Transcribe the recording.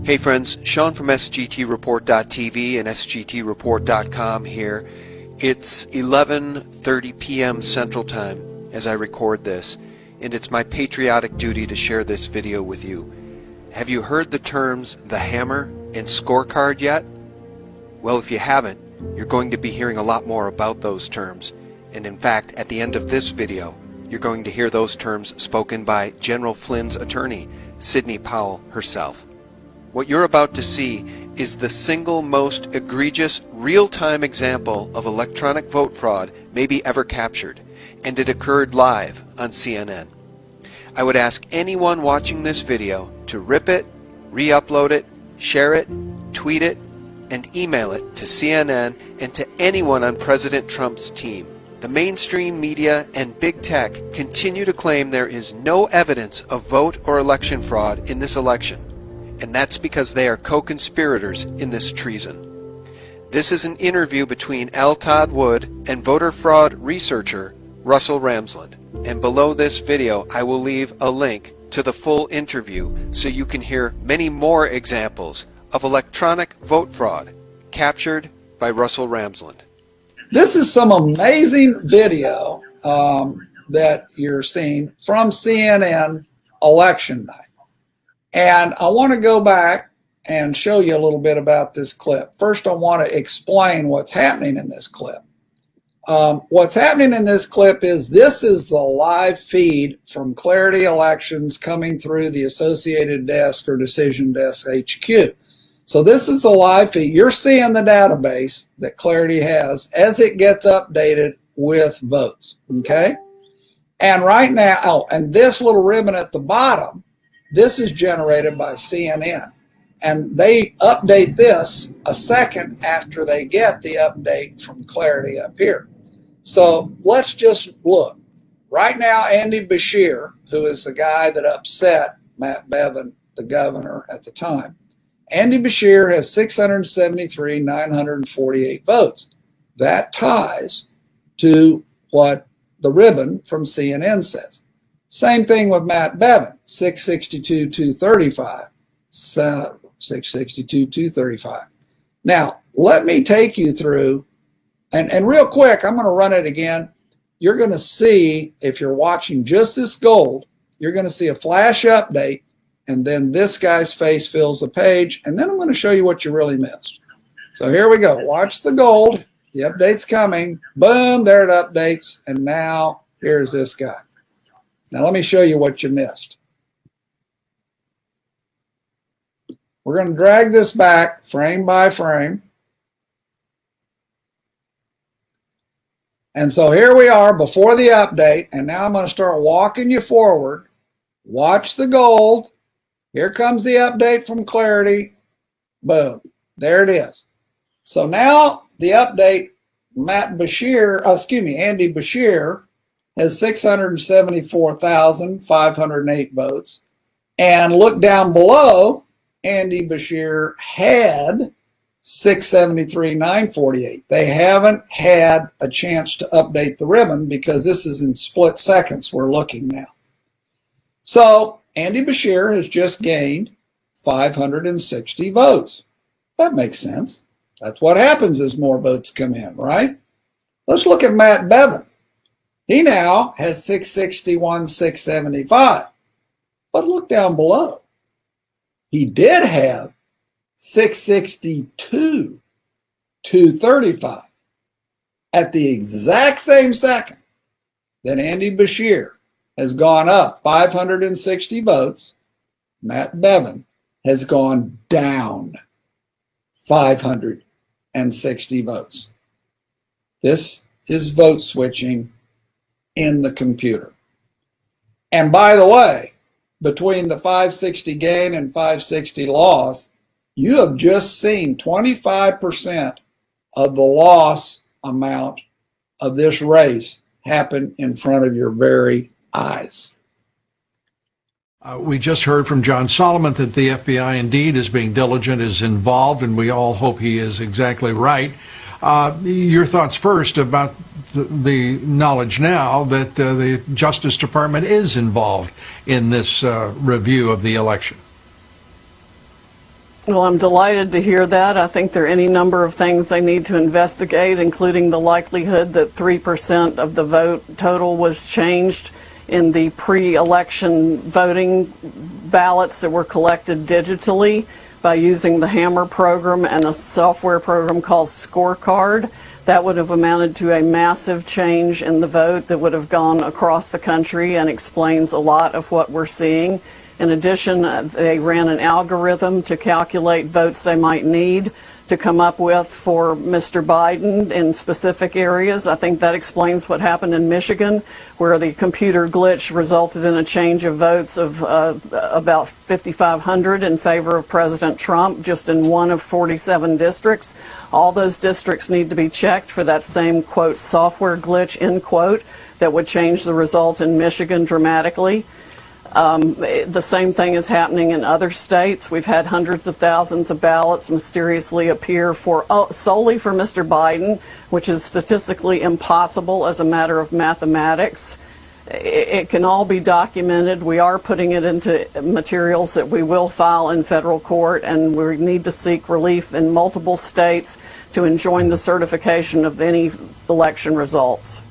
Hey friends, Sean from SGTReport.tv and SGTReport.com here. It's 11:30 p.m. Central Time as I record this, and it's my patriotic duty to share this video with you. Have you heard the terms the hammer and scorecard yet? Well, if you haven't, you're going to be hearing a lot more about those terms. And in fact, at the end of this video, you're going to hear those terms spoken by General Flynn's attorney, Sidney Powell herself. What you're about to see is the single most egregious real-time example of electronic vote fraud maybe ever captured, and it occurred live on CNN. I would ask anyone watching this video to rip it, re-upload it, share it, tweet it, and email it to CNN and to anyone on President Trump's team. The mainstream media and big tech continue to claim there is no evidence of vote or election fraud in this election, and that's because they are co-conspirators in this treason. This is an interview between L. Todd Wood and voter fraud researcher Russell Ramsland, and below this video I will leave a link to the full interview so you can hear many more examples of electronic vote fraud captured by Russell Ramsland. This is some amazing video that you're seeing from CNN election night. And I want to go back and show you a little bit about this clip. First, I want to explain what's happening in this clip. What's happening in this clip is this is the live feed from Clarity Elections coming through the Associated Desk or Decision Desk HQ. So this is the live feed. You're seeing the database that Clarity has as it gets updated with votes, okay? And right now, oh, and this little ribbon at the bottom, this is generated by CNN. And they update this a second after they get the update from Clarity up here. So let's just look. Right now, Andy Beshear, who is the guy that upset Matt Bevin, the governor at the time, Andy Beshear has 673,948 votes. That ties to what the ribbon from CNN says. Same thing with Matt Bevin, 662,235. 662,235. Now, let me take you through, and real quick, I'm going to run it again. You're going to see, if you're watching just this gold, you're going to see a flash update, and then this guy's face fills the page, and then I'm going to show you what you really missed. So here we go. Watch the gold. The update's coming. Boom, there it updates, and now here's this guy. Now let me show you what you missed. We're going to drag this back frame by frame. And so here we are before the update, and now I'm going to start walking you forward. Watch the gold. Here comes the update from Clarity. Boom. There it is. So now the update, Andy Beshear has 674,508 votes. And look down below, Andy Beshear had 673,948. They haven't had a chance to update the ribbon because this is in split seconds we're looking now. So Andy Beshear has just gained 560 votes. That makes sense. That's what happens as more votes come in, right? Let's look at Matt Bevin. He now has 661,675. But look down below. He did have 662,235 at the exact same second that Andy Beshear has gone up 560 votes. Matt Bevin has gone down 560 votes. This is vote switching in the computer. And by the way, between the 560 gain and 560 loss, you have just seen 25% of the loss amount of this race happen in front of your very eyes. We just heard from John Solomon that the FBI indeed is being diligent, is involved, and we all hope he is exactly right. Your thoughts first about the knowledge now that the Justice Department is involved in this review of the election. Well, I'm delighted to hear that. I think there are any number of things they need to investigate, including the likelihood that 3% of the vote total was changed in the pre-election voting ballots that were collected digitally by using the Hammer program and a software program called Scorecard. That would have amounted to a massive change in the vote that would have gone across the country and explains a lot of what we're seeing. In addition, they ran an algorithm to calculate votes they might need to come up with for Mr. Biden in specific areas. I think that explains what happened in Michigan, where the computer glitch resulted in a change of votes of about 5,500 in favor of President Trump, just in one of 47 districts. All those districts need to be checked for that same, quote, software glitch, end quote, that would change the result in Michigan dramatically. The same thing is happening in other states. We've had hundreds of thousands of ballots mysteriously appear solely for Mr. Biden, which is statistically impossible as a matter of mathematics. It can all be documented. We are putting it into materials that we will file in federal court, and we need to seek relief in multiple states to enjoin the certification of any election results.